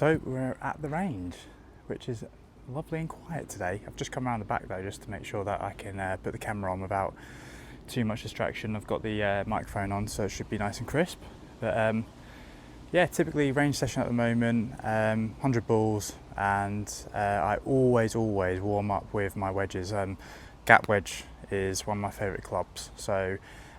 So we're at the range, which is lovely and quiet today. I've just come around the back though, just to make sure that I can put the camera on without too much distraction. I've got the microphone on, so it should be nice and crisp. But yeah, typically range session at the moment, 100 balls, and I always warm up with my wedges. Gap wedge is one of my favourite clubs. So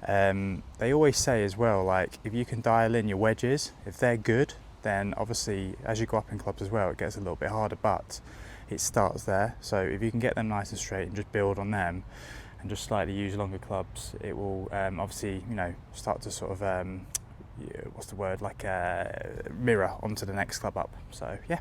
they always say as well, like if you can dial in your wedges, if they're good, then obviously as you go up in clubs as well, it gets a little bit harder, but it starts there. So if you can get them nice and straight and just build on them and just slightly use longer clubs, it will obviously, you know, start to sort of what's the word, like mirror onto the next club up. So yeah,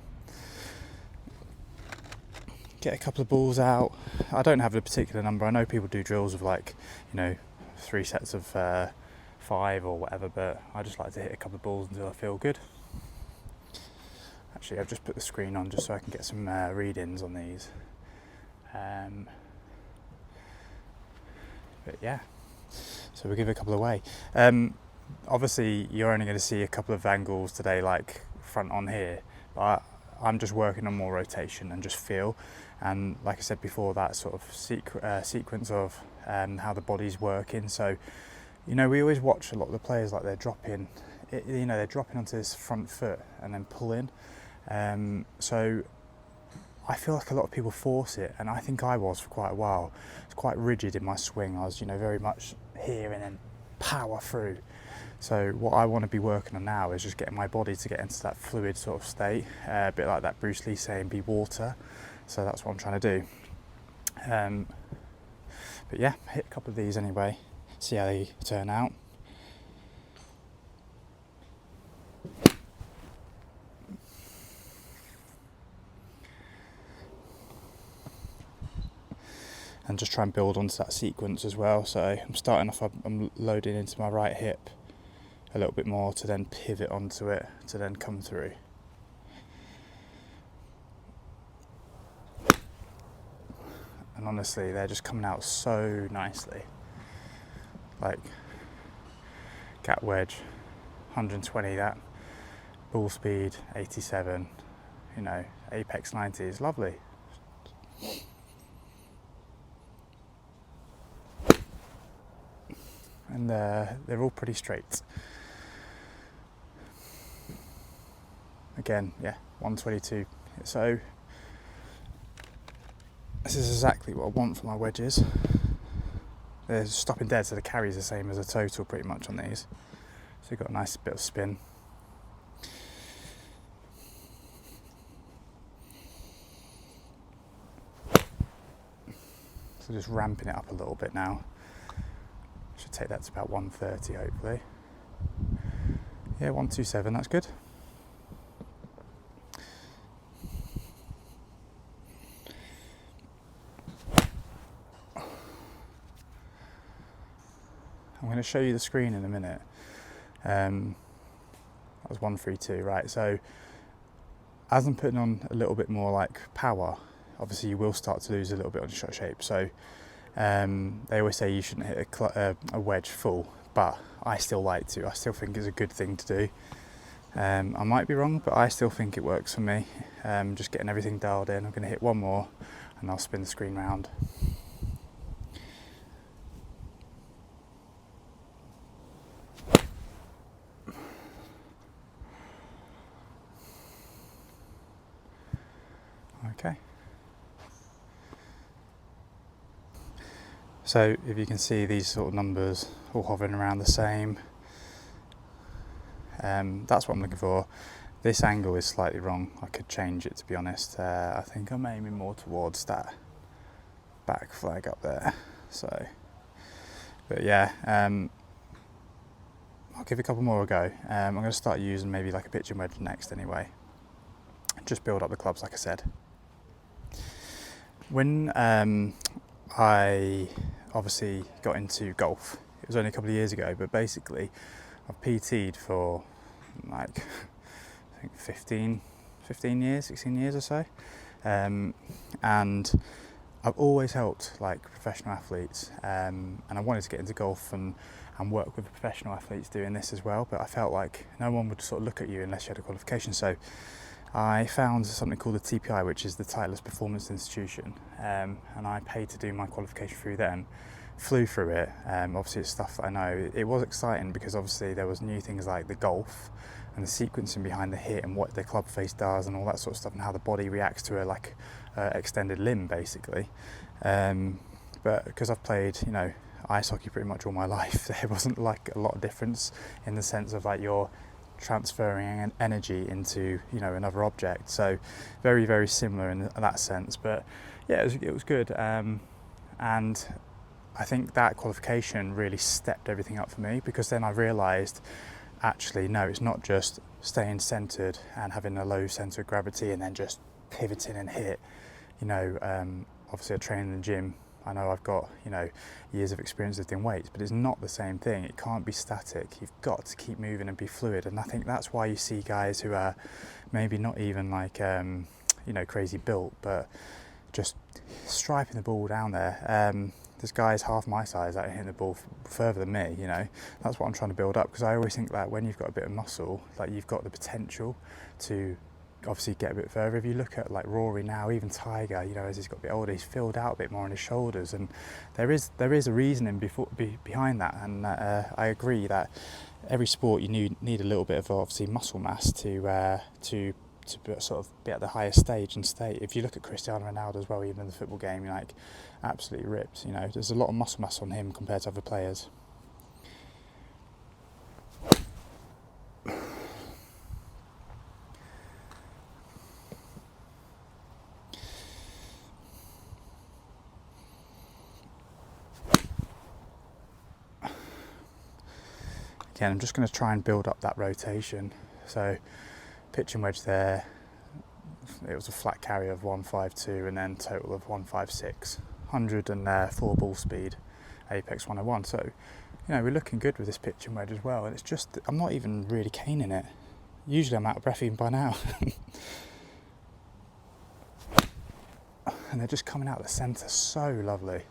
get a couple of balls out. I don't have a particular number. I know people do drills of like, you know, 3 sets of 5 or whatever, but I just like to hit a couple of balls until I feel good. Actually, I've just put the screen on just so I can get some read-ins on these. But yeah, so we'll give it a couple away. Obviously, you're only going to see a couple of angles today, like front on here, but I'm just working on more rotation and just feel. And like I said before, that sort of sequence of how the body's working. So, you know, we always watch a lot of the players like they're dropping, you know, they're dropping onto this front foot and then pulling. So I feel like a lot of people force it, and I think I was for quite a while. It's quite rigid in my swing. I was, you know, very much here and then power through. So what I want to be working on now is just getting my body to get into that fluid sort of state, a bit like that Bruce Lee saying, be water. So that's what I'm trying to do. But yeah, hit a couple of these anyway, see how they turn out. And just try and build onto that sequence as well. So I'm starting off, I'm loading into my right hip a little bit more to then pivot onto it to then come through. And honestly, they're just coming out so nicely. Like gap wedge, 120 that, ball speed 87, you know, apex 90 is lovely. And they're all pretty straight. Again, yeah, 122. So this is exactly what I want for my wedges. They're stopping dead, so the carry's the same as a total pretty much on these. So you've got a nice bit of spin. So just ramping it up a little bit now. Should take that to about 130 hopefully. Yeah, 127, that's good. I'm going to show you the screen in a minute. That was 132, right? So as I'm putting on a little bit more like power, obviously you will start to lose a little bit on shot shape. So they always say you shouldn't hit a wedge full, but I still like to. I still think it's a good thing to do. I might be wrong, but I still think it works for me. Just getting everything dialed in. I'm going to hit one more and I'll spin the screen round. Okay. So if you can see these sort of numbers all hovering around the same, that's what I'm looking for. This angle is slightly wrong. I could change it, to be honest. I think I'm aiming more towards that back flag up there. So, but yeah, I'll give a couple more a go. I'm going to start using maybe like a pitching wedge next anyway. Just build up the clubs, like I said. When I obviously got into golf, it was only a couple of years ago, but basically I've PT'd for like I think 15 years, 16 years or so, and I've always helped like professional athletes, and I wanted to get into golf and work with professional athletes doing this as well, but I felt like no one would sort of look at you unless you had a qualification. So I found something called the TPI, which is the Titleist Performance Institution, and I paid to do my qualification through them. Flew through it. Obviously, it's stuff that I know. It was exciting because obviously there was new things like the golf and the sequencing behind the hit and what the club face does and all that sort of stuff, and how the body reacts to a extended limb, basically. But because I've played, ice hockey pretty much all my life, there wasn't like a lot of difference in the sense of like you're transferring energy into another object, so very, very similar in that sense. But yeah, it was good, and I think that qualification really stepped everything up for me, because then I realised actually no, it's not just staying centred and having a low centre of gravity and then just pivoting and hit. Obviously I train in the gym. I know I've got years of experience lifting weights, but it's not the same thing. It can't be static. You've got to keep moving and be fluid, and I think that's why you see guys who are maybe not even like crazy built, but just striping the ball down there. There's guys half my size that are hitting the ball further than me. That's what I'm trying to build up, because I always think that when you've got a bit of muscle, like you've got the potential to obviously get a bit further. If you look at like Rory now, even Tiger, as he's got a bit older, he's filled out a bit more on his shoulders, and there is a reasoning behind that. And I agree that every sport you need a little bit of obviously muscle mass to sort of be at the highest stage and state. If you look at Cristiano Ronaldo as well, even in the football game, you're like absolutely ripped. There's a lot of muscle mass on him compared to other players. Again, I'm just going to try and build up that rotation. So pitch and wedge there, it was a flat carry of 152 and then total of 156, 104 ball speed, apex 101. So we're looking good with this pitch and wedge as well, and it's just I'm not even really caning it. Usually I'm out of breath even by now. And they're just coming out of the centre so lovely.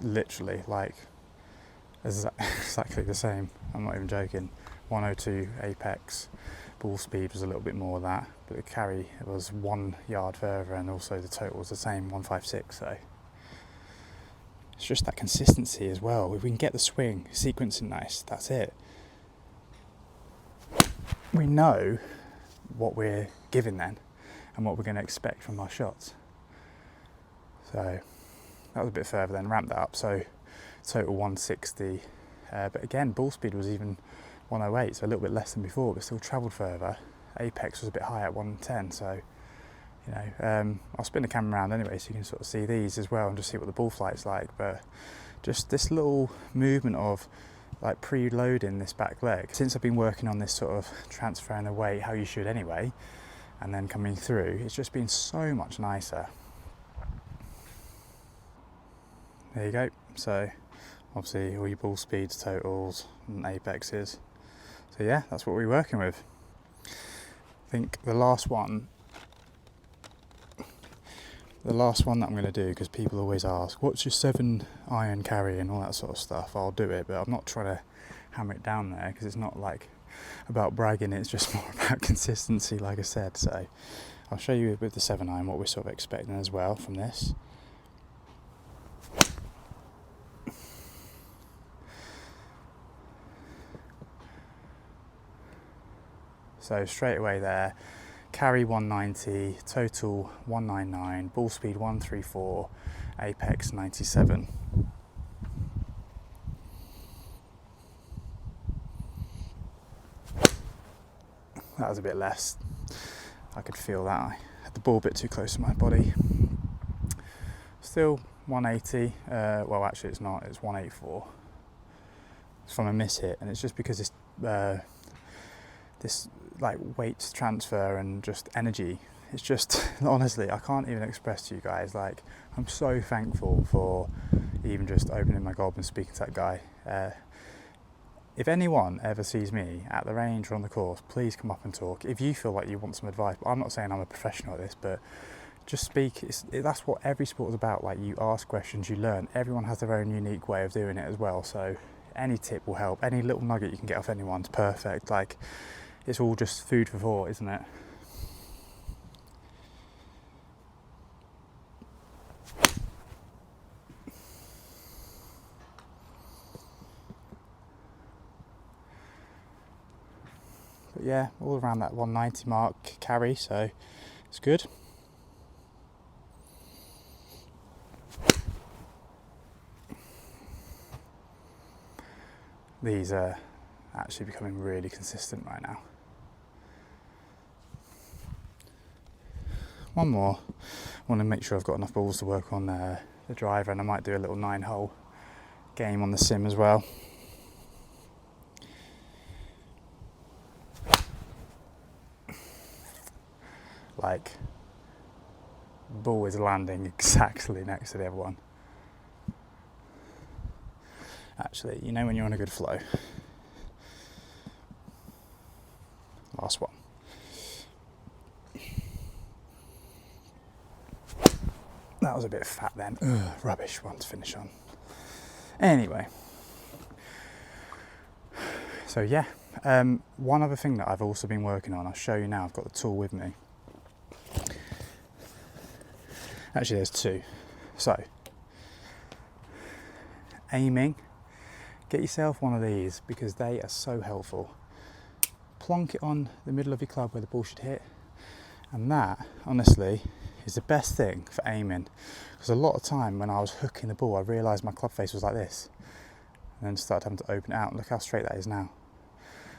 Literally like exactly the same. I'm not even joking. 102 apex, ball speed was a little bit more of that, but the carry was 1 yard further, and also the total was the same, 156. So it's just that consistency as well. If we can get the swing sequencing nice, that's it. We know what we're given then and what we're going to expect from our shots. So that was a bit further, then ramped that up, so total 160, but again ball speed was even 108, so a little bit less than before, but still travelled further. Apex was a bit high at 110, so I'll spin the camera around anyway so you can sort of see these as well and just see what the ball flight's like. But just this little movement of like pre-loading this back leg, since I've been working on this sort of transferring the weight how you should anyway, and then coming through, it's just been so much nicer. There you go. So obviously all your ball speeds, totals and apexes. So yeah, that's what we're working with. I think the last one that I'm going to do, because people always ask, what's your 7 iron carry and all that sort of stuff, I'll do it, but I'm not trying to hammer it down there, because it's not like about bragging, it's just more about consistency, like I said. So I'll show you with the 7 iron what we're sort of expecting as well from this. So straight away there, carry 190, total 199, ball speed 134, apex 97. That was a bit less. I could feel that. I had the ball a bit too close to my body. Still 180. Well, actually it's not. It's 184. It's from a miss hit, and it's just because this like weight transfer and just energy, it's just honestly I can't even express to you guys, like I'm so thankful for even just opening my gob and speaking to that guy. If anyone ever sees me at the range or on the course, please come up and talk. If you feel like you want some advice, I'm not saying I'm a professional at this, but just speak. That's what every sport is about. Like, you ask questions, you learn. Everyone has their own unique way of doing it as well. So any tip will help. Any little nugget you can get off anyone's perfect. Like, it's all just food for thought, isn't it? But yeah, all around that 190 mark carry, so it's good. These are actually becoming really consistent right now. One more. I want to make sure I've got enough balls to work on the driver, and I might do a little 9-hole game on the sim as well. Like, ball is landing exactly next to the other one. Actually, you know when you're on a good flow. Last one. That was a bit fat then. Ugh, rubbish one to finish on. Anyway. So yeah, one other thing that I've also been working on, I'll show you now, I've got the tool with me. Actually, there's two. So, aiming. Get yourself one of these because they are so helpful. Plonk it on the middle of your club where the ball should hit, and that, honestly, is the best thing for aiming. Because a lot of time when I was hooking the ball, I realised my club face was like this, and then started having to open it out. Look how straight that is now.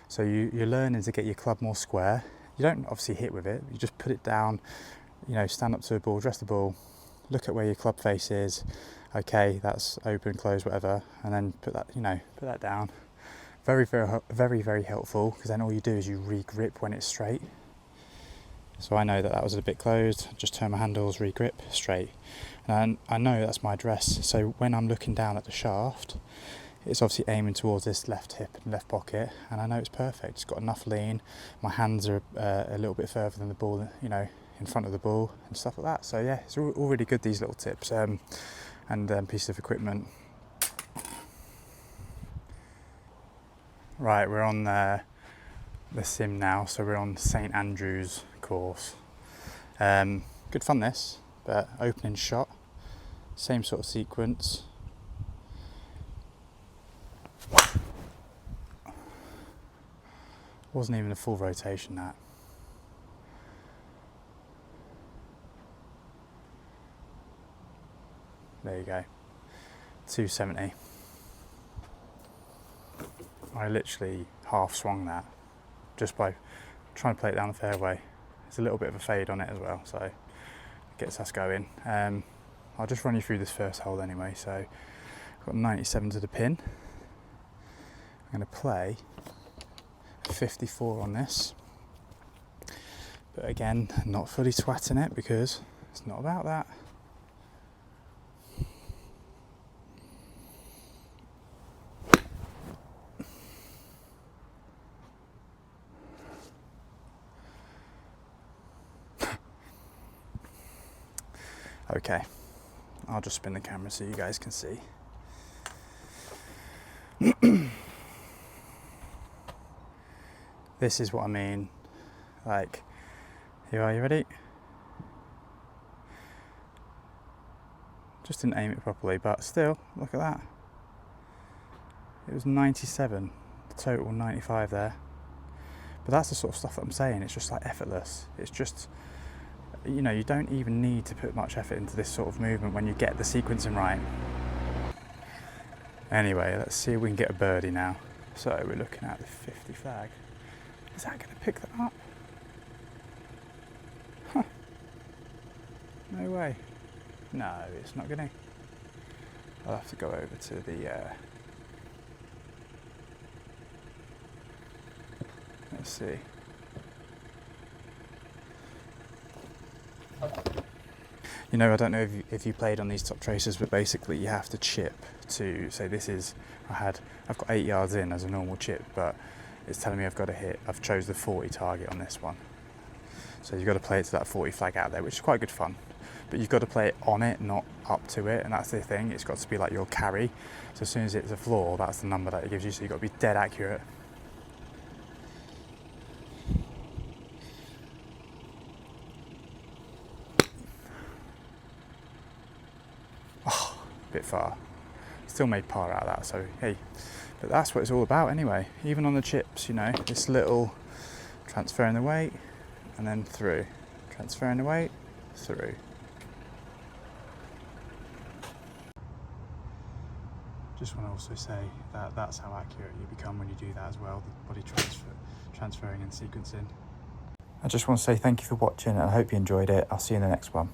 So you're learning to get your club more square. You don't obviously hit with it. You just put it down. You know, stand up to a ball, dress the ball, look at where your club face is. Okay, that's open, close, whatever, and then put that down. Very, very, very, very helpful, because then all you do is you re-grip when it's straight. So I know that was a bit closed. Just turn my handles, re-grip, straight, and I know that's my address. So when I'm looking down at the shaft, it's obviously aiming towards this left hip and left pocket, and I know it's perfect. It's got enough lean. My hands are a little bit further than the ball, you know, in front of the ball and stuff like that. So yeah, it's all really good, these little tips and pieces of equipment. Right, we're on the sim now, so we're on St Andrew's course. Good fun this, but opening shot, same sort of sequence. Wasn't even a full rotation, that. There you go, 270. I literally half swung that just by trying to play it down the fairway. There's a little bit of a fade on it as well, so it gets us going. I'll just run you through this first hole anyway. So I've got 97 to the pin. I'm going to play 54 on this, but again, not fully twatting it because it's not about that. Okay, I'll just spin the camera so you guys can see. This is what I mean. Like, here are you ready? Just didn't aim it properly, but still, look at that. It was 97, the total 95 there. But that's the sort of stuff that I'm saying. It's just like effortless. It's just, you know, you don't even need to put much effort into this sort of movement when you get the sequencing right. Anyway, let's see if we can get a birdie now. So we're looking at the 50 flag. Is that going to pick that up? Huh. No way. No, it's not going to. I'll have to go over to the... let's see. You know, I don't know if you played on these top tracers, but basically you have to chip to say this is, I've got 8 yards in as a normal chip, but it's telling me I've got to hit, I've chose the 40 target on this one. So you've got to play it to that 40 flag out there, which is quite good fun. But you've got to play it on it, not up to it, and that's the thing. It's got to be like your carry. So as soon as it's a floor, that's the number that it gives you, so you've got to be dead accurate. Oh, a bit far. Still made par out of that, so hey. But that's what it's all about anyway. Even on the chips, you know, this little transferring the weight and then through. Transferring the weight, through. Just want to also say that that's how accurate you become when you do that as well, the body transferring and sequencing. I just want to say thank you for watching and I hope you enjoyed it. I'll see you in the next one.